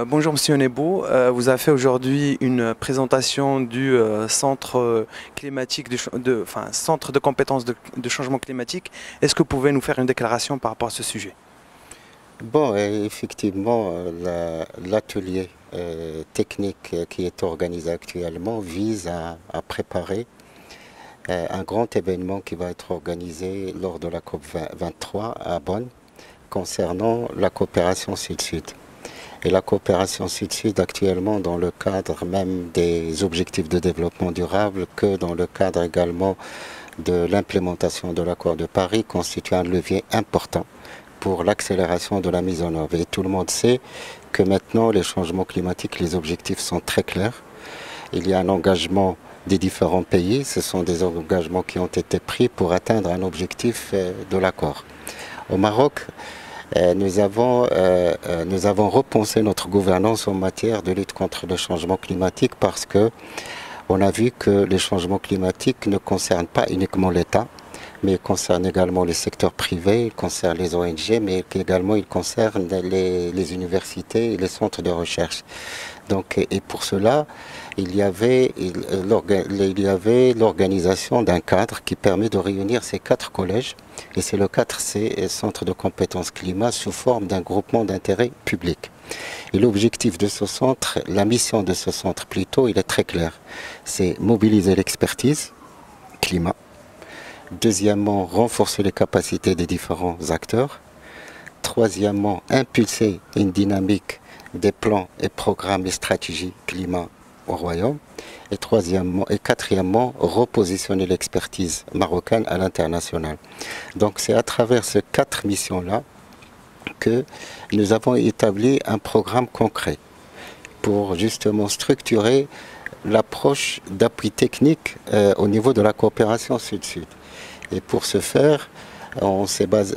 Bonjour Monsieur Nebo, vous avez fait aujourd'hui une présentation du centre climatique centre de compétences de changement climatique. Est-ce que vous pouvez nous faire une déclaration par rapport à ce sujet? Bon, effectivement, l'atelier technique qui est organisé actuellement vise à préparer un grand événement qui va être organisé lors de la COP 23 à Bonn concernant la coopération Sud-Sud. Et la coopération Sud-Sud actuellement dans le cadre même des objectifs de développement durable que dans le cadre également de l'implémentation de l'accord de Paris constitue un levier important pour l'accélération de la mise en œuvre. Et tout le monde sait que maintenant les changements climatiques, les objectifs sont très clairs. Il y a un engagement des différents pays, ce sont des engagements qui ont été pris pour atteindre un objectif de l'accord. Au Maroc, nous avons repensé notre gouvernance en matière de lutte contre le changement climatique parce que on a vu que les changements climatiques ne concernent pas uniquement l'État, mais ils concernent également les secteurs privés, ils concernent les ONG, mais également ils concernent les universités et les centres de recherche. Donc, et pour cela, il y avait l'organisation d'un cadre qui permet de réunir ces 4 collèges, et c'est le 4C, Centre de compétences climat, sous forme d'un groupement d'intérêt public. Et l'objectif de ce centre, la mission de ce centre plutôt, il est très clair. C'est mobiliser l'expertise climat. Deuxièmement, renforcer les capacités des différents acteurs. Troisièmement, impulser une dynamique des plans et programmes et stratégies climat au Royaume. Et quatrièmement, repositionner l'expertise marocaine à l'international. Donc c'est à travers ces 4 missions-là que nous avons établi un programme concret pour justement structurer l'approche d'appui technique au niveau de la coopération Sud-Sud. Et pour ce faire, on s'est basé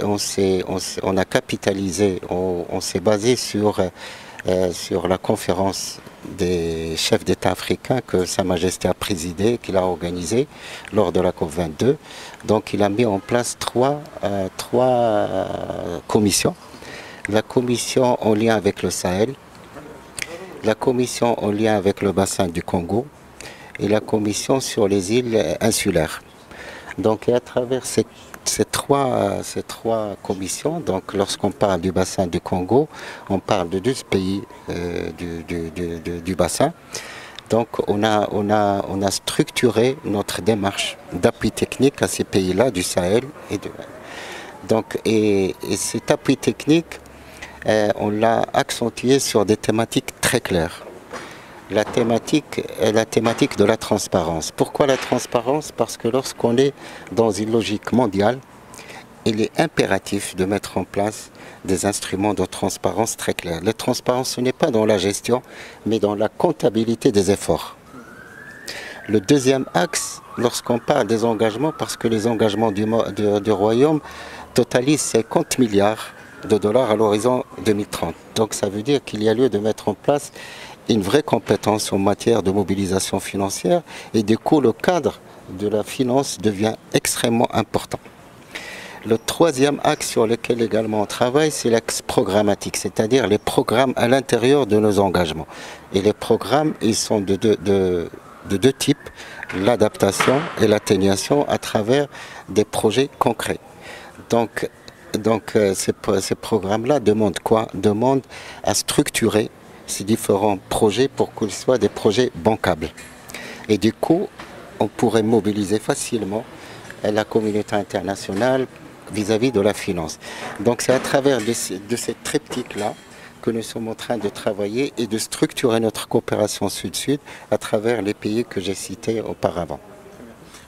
sur la conférence des chefs d'État africains que Sa Majesté a présidée, qu'il a organisée lors de la COP22. Donc il a mis en place trois commissions. La commission en lien avec le Sahel, la commission en lien avec le bassin du Congo et la commission sur les îles insulaires. Donc à travers ces trois commissions, donc lorsqu'on parle du bassin du Congo, on parle de 12 pays du bassin. Donc on a structuré notre démarche d'appui technique à ces pays-là du Sahel. Et cet appui technique, on l'a accentué sur des thématiques très claires. La thématique est la thématique de la transparence. Pourquoi la transparence? Parce que lorsqu'on est dans une logique mondiale, il est impératif de mettre en place des instruments de transparence très clairs. La transparence, ce n'est pas dans la gestion, mais dans la comptabilité des efforts. Le deuxième axe, lorsqu'on parle des engagements, parce que les engagements du Royaume totalisent 50 milliards de dollars à l'horizon 2030. Donc ça veut dire qu'il y a lieu de mettre en place une vraie compétence en matière de mobilisation financière et du coup le cadre de la finance devient extrêmement important. Le troisième axe sur lequel également on travaille, c'est l'axe programmatique, c'est-à-dire les programmes à l'intérieur de nos engagements. Et les programmes, ils sont de deux types, l'adaptation et l'atténuation à travers des projets concrets. Donc ces programmes-là demandent quoi? Demandent à structurer ces différents projets pour qu'ils soient des projets bancables. Et du coup, on pourrait mobiliser facilement la communauté internationale vis-à-vis de la finance. Donc c'est à travers de ces triptyques-là que nous sommes en train de travailler et de structurer notre coopération Sud-Sud à travers les pays que j'ai cités auparavant.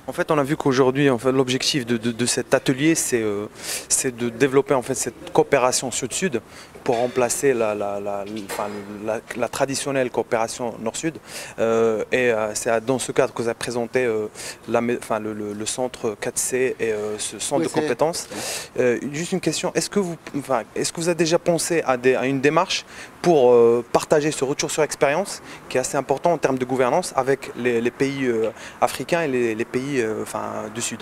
En fait, on a vu qu'aujourd'hui, l'objectif de cet atelier, c'est de développer cette coopération Sud-Sud pour remplacer la traditionnelle coopération Nord-Sud. C'est dans ce cadre que vous avez présenté le centre 4C et ce centre de compétences. Juste une question, est-ce que vous avez déjà pensé à une démarche pour partager ce retour sur expérience qui est assez important en termes de gouvernance avec les pays africains et les pays du Sud?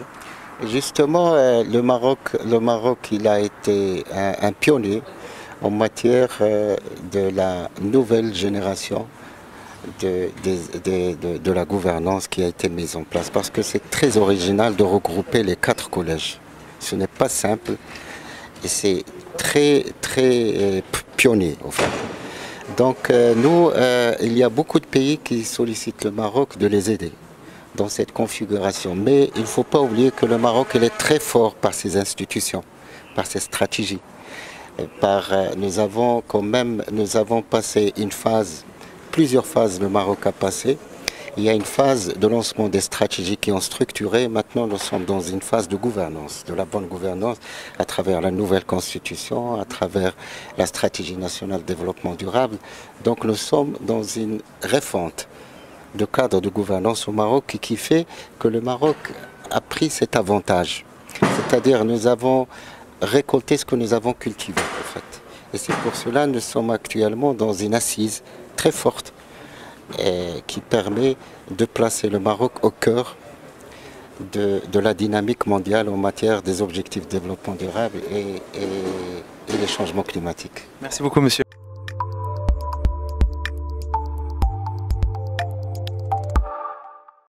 Justement, le Maroc, il a été un pionnier en matière de la nouvelle génération de la gouvernance qui a été mise en place. Parce que c'est très original de regrouper les 4 collèges. Ce n'est pas simple et c'est très pionnier au fait. Donc nous, il y a beaucoup de pays qui sollicitent le Maroc de les aider dans cette configuration. Mais il ne faut pas oublier que le Maroc il est très fort par ses institutions, par ses stratégies. Nous avons passé une phase, plusieurs phases le Maroc a passé. Il y a une phase de lancement des stratégies qui ont structuré. Maintenant, nous sommes dans une phase de gouvernance, de la bonne gouvernance, à travers la nouvelle constitution, à travers la stratégie nationale de développement durable. Donc nous sommes dans une refonte de cadre de gouvernance au Maroc qui fait que le Maroc a pris cet avantage. C'est-à-dire nous avons récolté ce que nous avons cultivé en fait. Et c'est pour cela que nous sommes actuellement dans une assise très forte qui permet de placer le Maroc au cœur de la dynamique mondiale en matière des objectifs de développement durable et les changements climatiques. Merci beaucoup, monsieur.